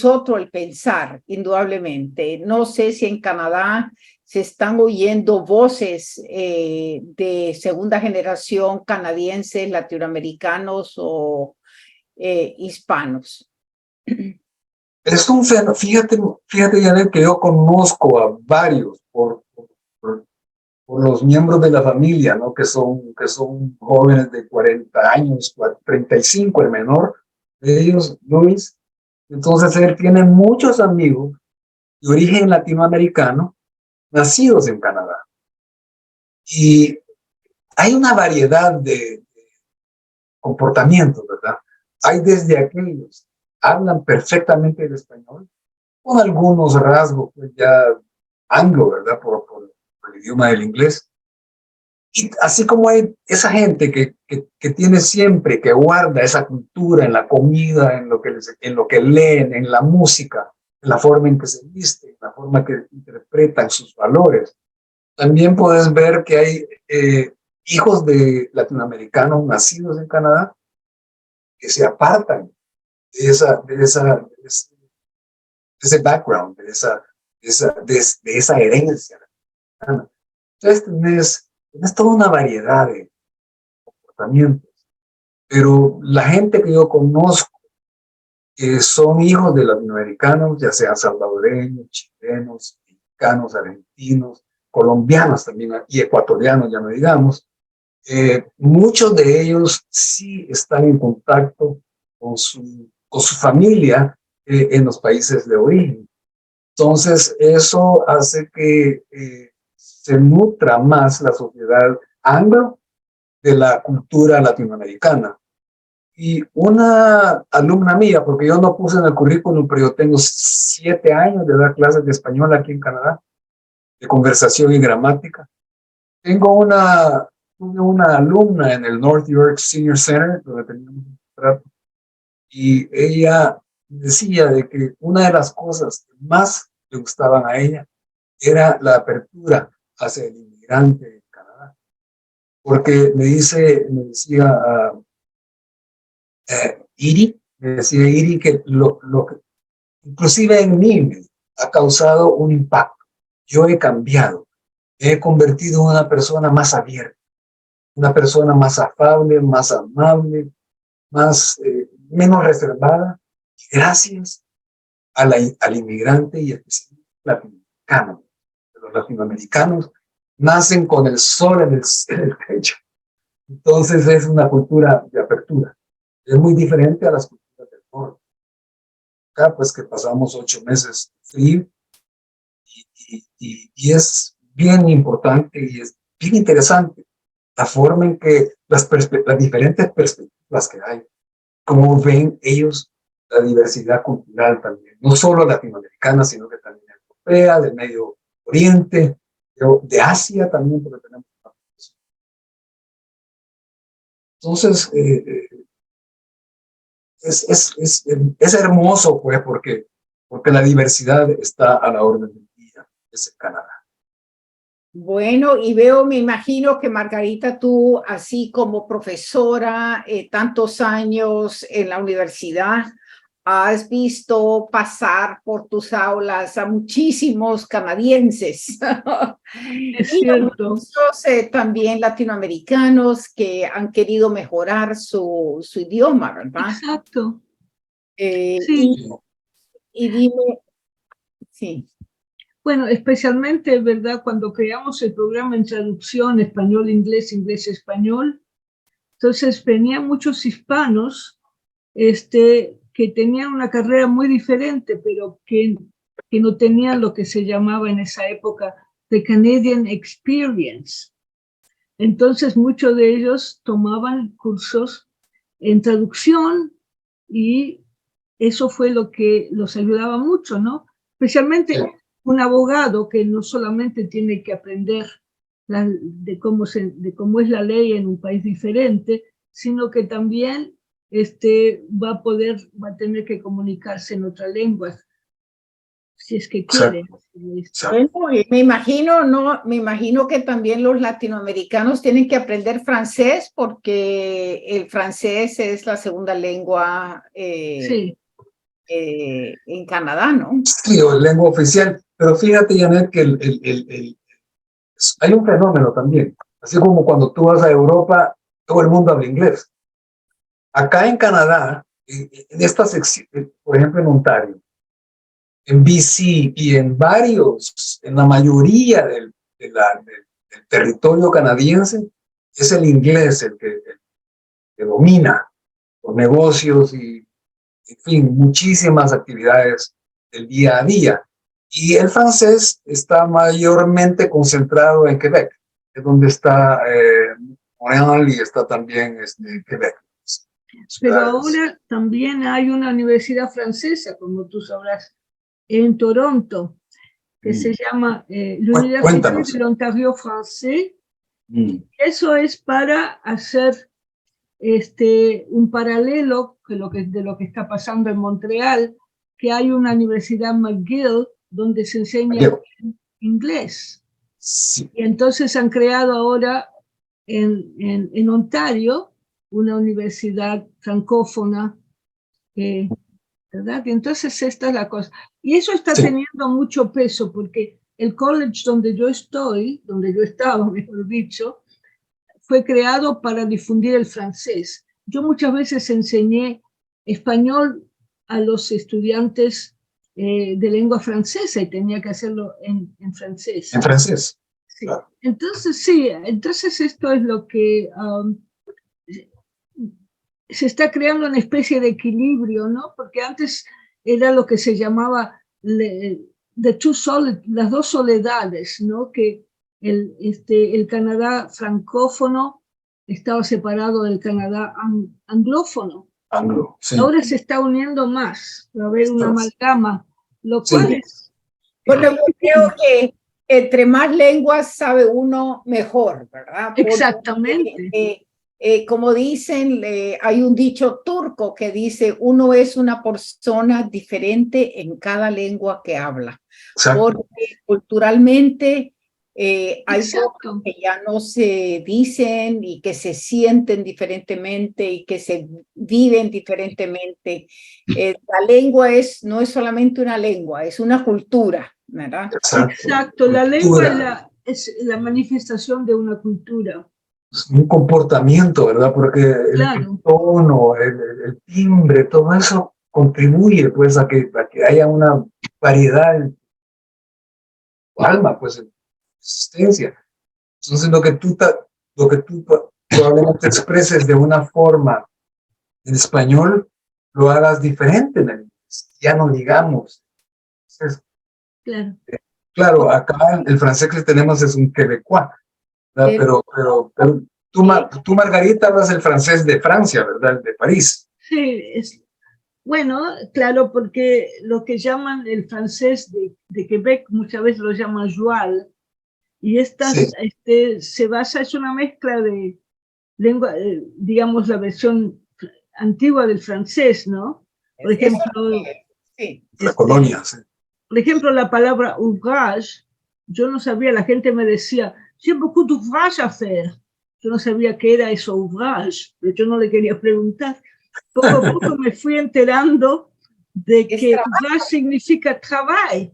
otro el pensar, indudablemente. No sé si en Canadá se están oyendo voces de segunda generación canadienses, latinoamericanos o hispanos. Es un fenómeno, fíjate, Janet, que yo conozco a varios por los miembros de la familia, ¿no? Que son jóvenes de 40 años, 35, el menor de ellos, Luis. Entonces él tiene muchos amigos de origen latinoamericano nacidos en Canadá. Y hay una variedad de comportamientos, ¿verdad? Hay desde aquellos que hablan perfectamente el español, con algunos rasgos pues ya anglo, ¿verdad? Por el idioma del inglés. Y así como hay esa gente que tiene siempre, que guarda esa cultura en la comida, en lo que leen, en la música, en la forma en que se visten, en la forma que interpretan sus valores. También puedes ver que hay hijos de latinoamericanos nacidos en Canadá que se apartan de ese background, de esa herencia. Entonces tenés toda una variedad de comportamientos, pero la gente que yo conozco que son hijos de latinoamericanos, ya sean salvadoreños, chilenos, mexicanos, argentinos, colombianos también y ecuatorianos, ya no digamos, muchos de ellos sí están en contacto con su familia en los países de origen. Entonces, eso hace que se nutra más la sociedad anglo de la cultura latinoamericana. Y una alumna mía, porque yo no puse en el currículum, pero yo tengo 7 años de dar clases de español aquí en Canadá, de conversación y gramática. Tuve una alumna en el North York Senior Center, donde teníamos un trato, y ella decía de que una de las cosas que más le gustaban a ella era la apertura hacia el inmigrante en Canadá. Porque me decía Iri que lo que inclusive en mí ha causado un impacto. Yo he cambiado, me he convertido en una persona más abierta, una persona más afable, más amable, menos reservada, gracias al inmigrante y especialmente latinoamericano. Los latinoamericanos nacen con el sol en el pecho. Entonces es una cultura de apertura. Es muy diferente a las culturas del norte. Acá pues que pasamos 8 meses frío y es bien importante y es bien interesante la forma en que las diferentes perspectivas que hay, cómo ven ellos la diversidad cultural también, no solo latinoamericana, sino que también europea, del Medio Oriente, de Asia también, porque tenemos una población. Entonces, es hermoso, pues, porque la diversidad está a la orden del día, es en Canadá. Bueno, y me imagino que Margarita, tú, así como profesora, tantos años en la universidad, has visto pasar por tus aulas a muchísimos canadienses. Es Y a cierto. muchos también latinoamericanos que han querido mejorar su idioma, ¿verdad? Exacto. Sí. Y dime, sí. Bueno, especialmente, ¿verdad? Cuando creamos el programa en traducción español-inglés, inglés-español, entonces venían muchos hispanos que tenían una carrera muy diferente, pero que no tenían lo que se llamaba en esa época the Canadian Experience. Entonces muchos de ellos tomaban cursos en traducción y eso fue lo que los ayudaba mucho, ¿no? Especialmente un abogado que no solamente tiene que aprender de cómo es la ley en un país diferente, sino que también va a tener que comunicarse en otra lengua, si es que quiere. Bueno, me imagino que también los latinoamericanos tienen que aprender francés porque el francés es la segunda lengua sí. En Canadá, ¿no? Sí, o lengua oficial. Pero fíjate, Janet, que hay un fenómeno también. Así como cuando tú vas a Europa, todo el mundo habla inglés. Acá en Canadá, en esta sección, por ejemplo en Ontario, en BC y en la mayoría del territorio canadiense, es el inglés el que domina los negocios y, en fin, muchísimas actividades del día a día. Y el francés está mayormente concentrado en Quebec, es donde está Montreal y está también Quebec. Pero ahora también hay una universidad francesa, como tú sabrás, en Toronto, que se llama l'Université de l'Ontario Français. Eso es para hacer un paralelo de lo que está pasando en Montreal, que hay una universidad McGill donde se enseña inglés. Sí. Y entonces han creado ahora en Ontario una universidad francófona, ¿verdad? Y entonces esta es la cosa. Y eso está teniendo mucho peso porque el college donde yo estaba, mejor dicho, fue creado para difundir el francés. Yo muchas veces enseñé español a los estudiantes de lengua francesa y tenía que hacerlo en francés. En francés. Sí. Claro. Entonces esto es lo que se está creando una especie de equilibrio, ¿no? Porque antes era lo que se llamaba las dos soledades, ¿no? Que el Canadá francófono estaba separado del Canadá anglófono. Sí. Ahora se está uniendo más, va a haber una amalgama, lo cual es... Bueno, yo creo que entre más lenguas sabe uno mejor, ¿verdad? Exactamente. como dicen, hay un dicho turco que dice, uno es una persona diferente en cada lengua que habla, Exacto. porque culturalmente hay cosas Exacto. que ya no se dicen y que se sienten diferentemente y que se viven diferentemente. La lengua no es solamente una lengua, es una cultura, ¿verdad? Exacto. Exacto. La lengua Cultura. es la manifestación de una cultura. Un comportamiento, ¿verdad? Porque el Claro. tono, el timbre, todo eso contribuye pues a que haya una variedad en tu alma, pues en tu existencia. Entonces lo que tú probablemente expreses de una forma en español, lo hagas diferente en el inglés. Ya no digamos. Entonces, Claro. claro, acá el francés que tenemos es un quebecois, ¿verdad? Pero tú, Margarita, hablas el francés de Francia, ¿verdad? De París. Sí, bueno, claro, porque lo que llaman el francés de Quebec muchas veces lo llaman joual, y Sí, se basa, es una mezcla de lengua, digamos, la versión antigua del francés, ¿no? Por Eso ejemplo, sí. la colonia, sí. por ejemplo, la palabra ouvrage, yo no sabía, la gente me decía, j'ai beaucoup d'ouvrage à faire. Yo no sabía qué era eso, ouvrage, pero yo no le quería preguntar. Poco a poco me fui enterando de Es que ouvrage significa trabajo,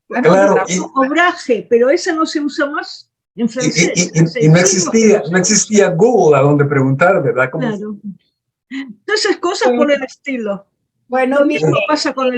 Claro, obraje, pero esa no se usa más en francés. Hace y siglos que no no se usa. existía Google a donde preguntar, ¿verdad? ¿Cómo se... Claro. Entonces, cosas por el estilo. Bueno, Lo mire, mismo pasa con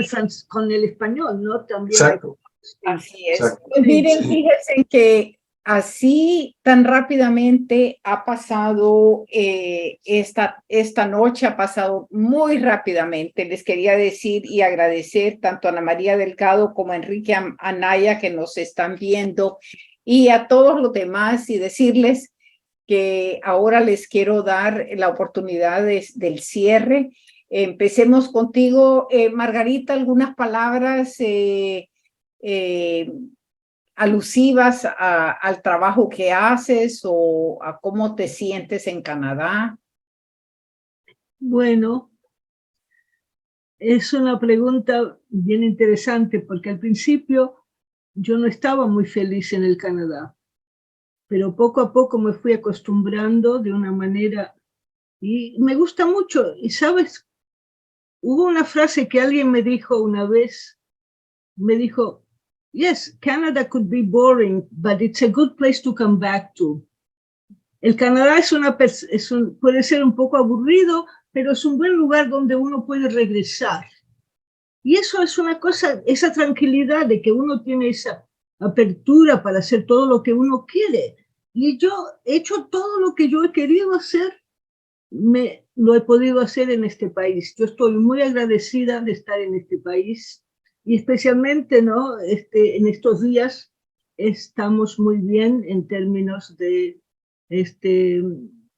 con el español, ¿no? También hay Exacto, así es. exacto. Pues sí. miren, Sí, fíjense que así tan rápidamente ha pasado esta noche, ha pasado muy rápidamente. Les quería decir y agradecer tanto a Ana María Delgado como a Enrique Anaya que nos están viendo y a todos los demás y decirles que ahora les quiero dar la oportunidad del cierre. Empecemos contigo, Margarita, algunas palabras eh, alusivas al trabajo que haces o a cómo te sientes en Canadá. Bueno, es una pregunta bien interesante porque al principio yo no estaba muy feliz en el Canadá, pero poco a poco me fui acostumbrando de una manera y me gusta mucho. Y sabes, hubo una frase que alguien me dijo una vez, me dijo, yes, Canada could be boring, but it's a good place to come back to. El Canadá puede ser un poco aburrido, pero es un buen lugar donde uno puede regresar. Y eso es una cosa, esa tranquilidad de que uno tiene esa apertura para hacer todo lo que uno quiere. Y yo he hecho todo lo que yo he querido hacer, lo he podido hacer en este país. Yo estoy muy agradecida de estar en este país y especialmente, ¿no? En estos días estamos muy bien en términos de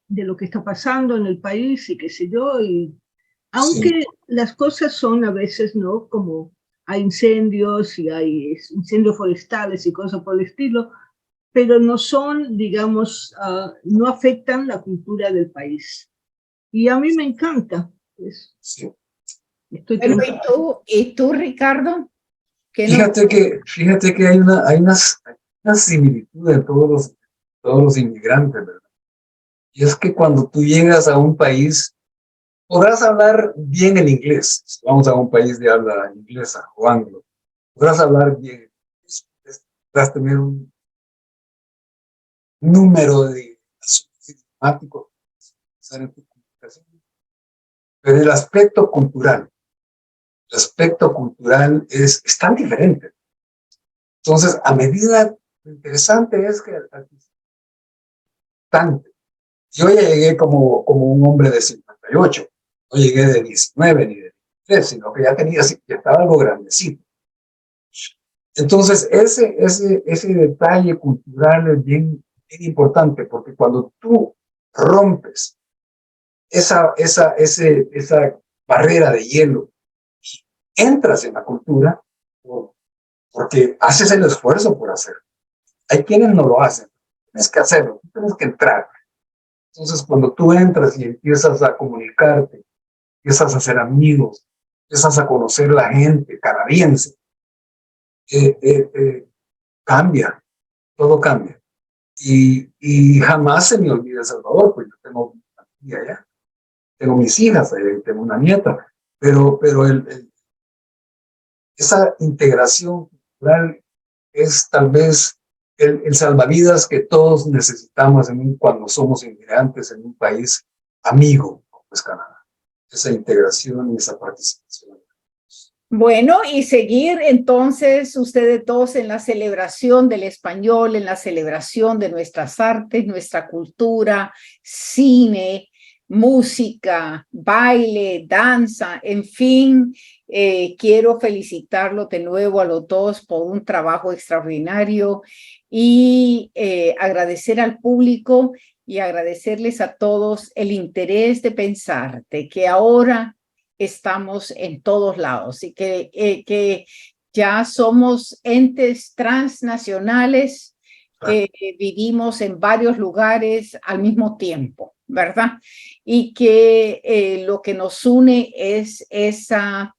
lo que está pasando en el país y qué sé yo, y sí, aunque las cosas son a veces, ¿no? Como hay incendios y hay incendios forestales y cosas por el estilo, pero no son, digamos, no afectan la cultura del país. Y a mí me encanta. Pues, sí. estoy Bueno, tranquila. ¿y tú, Ricardo? ¿Qué nos... Fíjate que hay una similitud en todos los inmigrantes, ¿verdad? Y es que cuando tú llegas a un país, podrás hablar bien el inglés. Si vamos a un país de habla inglesa o anglo, podrás hablar bien. Podrás tener un número de asuntos idiomáticos en tu comunicación. Pero el aspecto cultural es tan diferente. Entonces, a medida, lo interesante es que yo ya llegué como un hombre de 58, no llegué de 19 ni de 23, sino que ya estaba algo grandecito. Entonces, ese detalle cultural es bien importante, porque cuando tú rompes esa barrera de hielo y entras en la cultura, porque haces el esfuerzo por hacerlo. Hay quienes no lo hacen, tienes que hacerlo, tienes que entrar. Entonces, cuando tú entras y empiezas a comunicarte, empiezas a hacer amigos, empiezas a conocer la gente canadiense, cambia, todo cambia. Y jamás se me olvida El Salvador, pues yo tengo mi familia allá, tengo mis hijas, tengo una nieta, pero esa integración cultural es tal vez el salvavidas que todos necesitamos cuando somos inmigrantes en un país amigo como es Canadá. Esa integración y esa participación. Bueno, y seguir entonces ustedes dos en la celebración del español, en la celebración de nuestras artes, nuestra cultura, cine, música, baile, danza, en fin. Quiero felicitarlos de nuevo a los dos por un trabajo extraordinario y agradecer al público y agradecerles a todos el interés de pensar de que ahora estamos en todos lados y que ya somos entes transnacionales que vivimos en varios lugares al mismo tiempo, ¿verdad? Y que lo que nos une es esa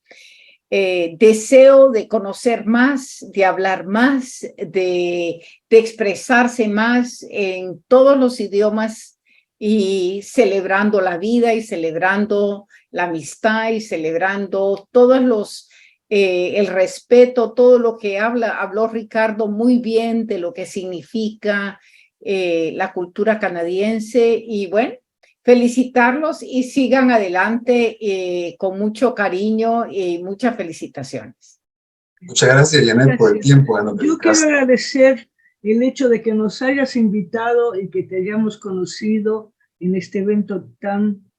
deseo de conocer más, de hablar más, de expresarse más en todos los idiomas y celebrando la vida y celebrando la amistad y celebrando todos los, el respeto, todo lo que habló Ricardo muy bien de lo que significa la cultura canadiense y bueno, felicitarlos y sigan adelante con mucho cariño y muchas felicitaciones. Muchas gracias, Janet, por el tiempo. Yo quiero agradecer el hecho de que nos hayas invitado y que te hayamos conocido en este evento tan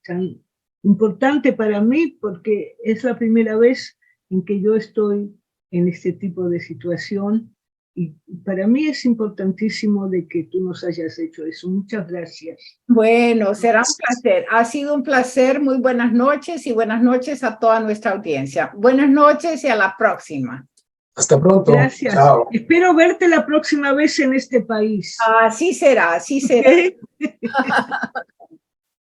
importante para mí, porque es la primera vez en que yo estoy en este tipo de situación y para mí es importantísimo de que tú nos hayas hecho eso. Muchas gracias. Bueno, será un placer. Ha sido un placer. Muy buenas noches y buenas noches a toda nuestra audiencia. Buenas noches y a la próxima. Hasta pronto. Gracias. Chao. Espero verte la próxima vez en este país. Así será, así será. ¿Okay?